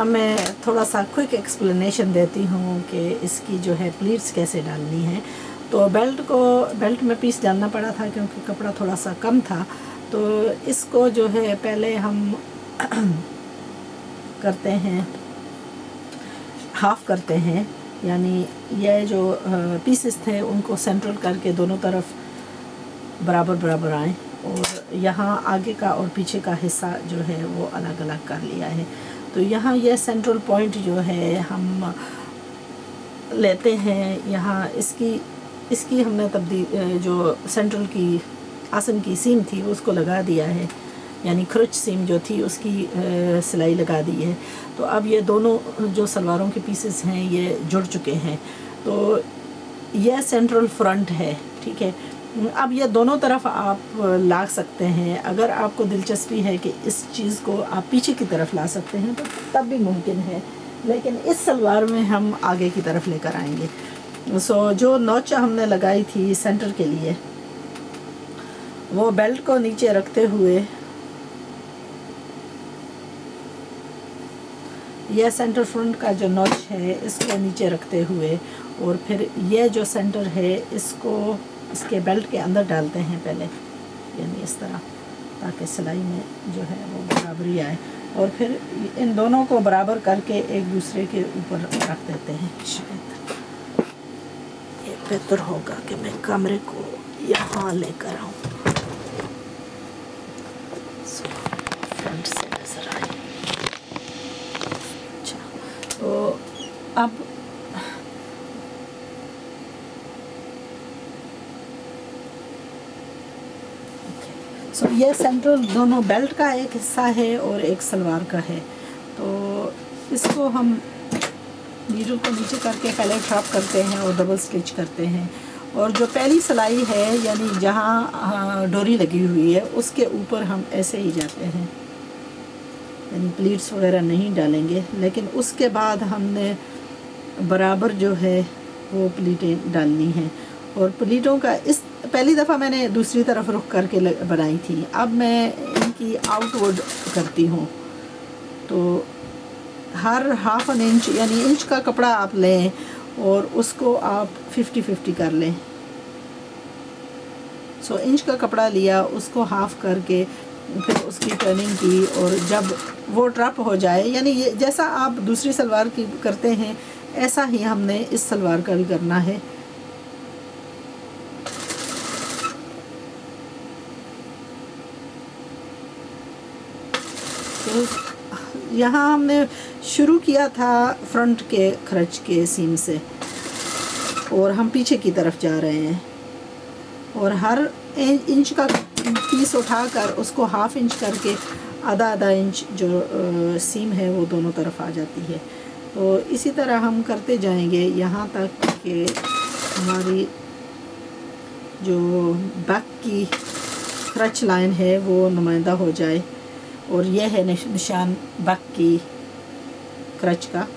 मैं थोड़ा सा क्विक एक्सप्लेनेशन देती हूँ कि इसकी जो है प्लीट्स कैसे डालनी है। तो बेल्ट में पीस डालना पड़ा था क्योंकि कपड़ा थोड़ा सा कम था। तो इसको जो है पहले हम करते हैं, हाफ़ करते हैं, यानी ये जो पीसेस थे उनको सेंट्रल करके दोनों तरफ बराबर बराबर आए, और यहाँ आगे का और पीछे का हिस्सा जो है वो अलग अलग कर लिया है। तो यहाँ ये सेंट्रल पॉइंट जो है हम लेते हैं, यहाँ इसकी हमने तब्दील जो सेंट्रल की आसन की सीम थी उसको लगा दिया है, यानी खरुच सीम जो थी उसकी सिलाई लगा दी है। तो अब ये दोनों जो सलवारों के पीसेस हैं ये जुड़ चुके हैं। तो यह सेंट्रल फ्रंट है, ठीक है। अब ये दोनों तरफ आप ला सकते हैं। अगर आपको दिलचस्पी है कि इस चीज़ को आप पीछे की तरफ ला सकते हैं तो तब भी मुमकिन है, लेकिन इस सलवार में हम आगे की तरफ लेकर आएंगे। जो नोच हमने लगाई थी सेंटर के लिए, वो बेल्ट को नीचे रखते हुए यह सेंटर फ्रंट का जो नॉच है इसको नीचे रखते हुए, और फिर यह जो सेंटर है इसको इसके बेल्ट के अंदर डालते हैं पहले, यानी इस तरह, ताकि सिलाई में जो है वो बराबरी आए। और फिर इन दोनों को बराबर करके एक दूसरे के ऊपर रख देते हैं। शायद ये बेहतर होगा कि मैं कैमरे को यहाँ लेकर आऊँ, फ्रंट से नजर आए। अच्छा, तो अब ये सेंट्रल दोनों बेल्ट का एक हिस्सा है और एक सलवार का है। तो इसको हम नीडल को नीचे करके पहले ड्रॉप करते हैं और डबल स्टिच करते हैं, और जो पहली सिलाई है यानी जहाँ डोरी लगी हुई है उसके ऊपर हम ऐसे ही जाते हैं, यानी प्लीट्स वगैरह नहीं डालेंगे, लेकिन उसके बाद हमने बराबर जो है वो प्लीटें डालनी हैं। और प्लीटों का इस पहली दफ़ा मैंने दूसरी तरफ रुख करके बनाई थी, अब मैं इनकी आउटवर्ड करती हूँ। तो हर हाफ एन इंच यानी इंच का कपड़ा आप लें और उसको आप 50-50 कर लें। इंच का कपड़ा लिया, उसको हाफ करके फिर उसकी टर्निंग की, और जब वो ड्रॉप हो जाए, यानी ये जैसा आप दूसरी सलवार की करते हैं ऐसा ही हमने इस सलवार का भी करना है। तो यहाँ हमने शुरू किया था फ्रंट के खर्च के सीम से, और हम पीछे की तरफ जा रहे हैं, और हर इंच का पीस उठाकर उसको हाफ इंच करके आधा इंच जो सीम है वो दोनों तरफ आ जाती है। तो इसी तरह हम करते जाएंगे यहाँ तक कि हमारी जो बैक की क्रच लाइन है वो नुमाइंदा हो जाए, और यह है निशान बैक की क्रच का।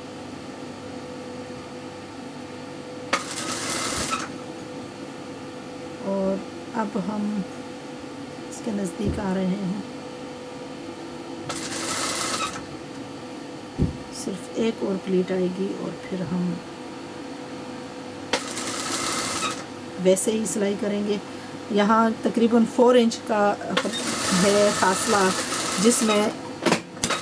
और अब हम इसके नज़दीक आ रहे हैं, सिर्फ एक और प्लीट आएगी और फिर हम वैसे ही सिलाई करेंगे। यहाँ तकरीबन 4 इंच का है फासला जिसमें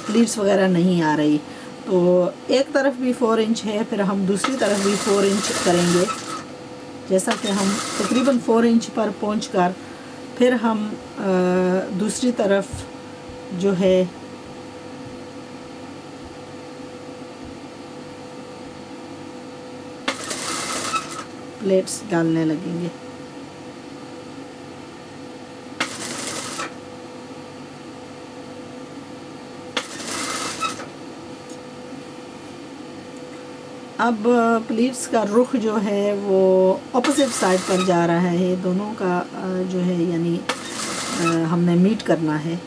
प्लीट्स वगैरह नहीं आ रही। तो एक तरफ भी 4 इंच है, फिर हम दूसरी तरफ भी 4 इंच करेंगे, जैसा कि हम तकरीबन 4 इंच पर पहुंचकर फिर हम दूसरी तरफ जो है प्लेट्स डालने लगेंगे। अब प्लीट्स का रुख जो है वो ऑपोजिट साइड पर जा रहा है, दोनों का जो है यानी हमने मीट करना है,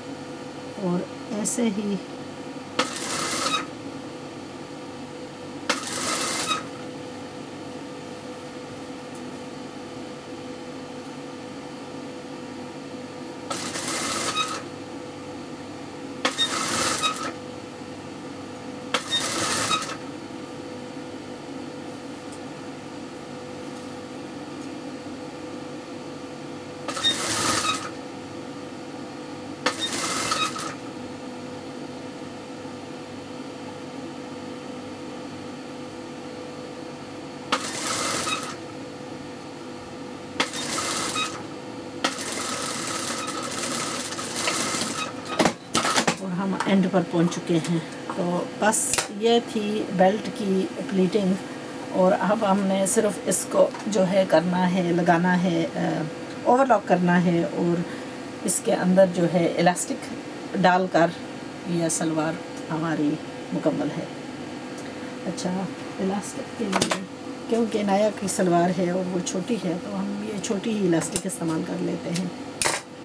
और ऐसे ही हम एंड पर पहुंच चुके हैं। तो बस ये थी बेल्ट की प्लीटिंग, और अब हमने सिर्फ इसको जो है करना है, लगाना है, ओवरलॉक करना है, और इसके अंदर जो है इलास्टिक डालकर यह सलवार हमारी मुकम्मल है। अच्छा, इलास्टिक के लिए क्योंकि नाया की सलवार है और वो छोटी है, तो हम ये छोटी ही इलास्टिक इस्तेमाल कर लेते हैं।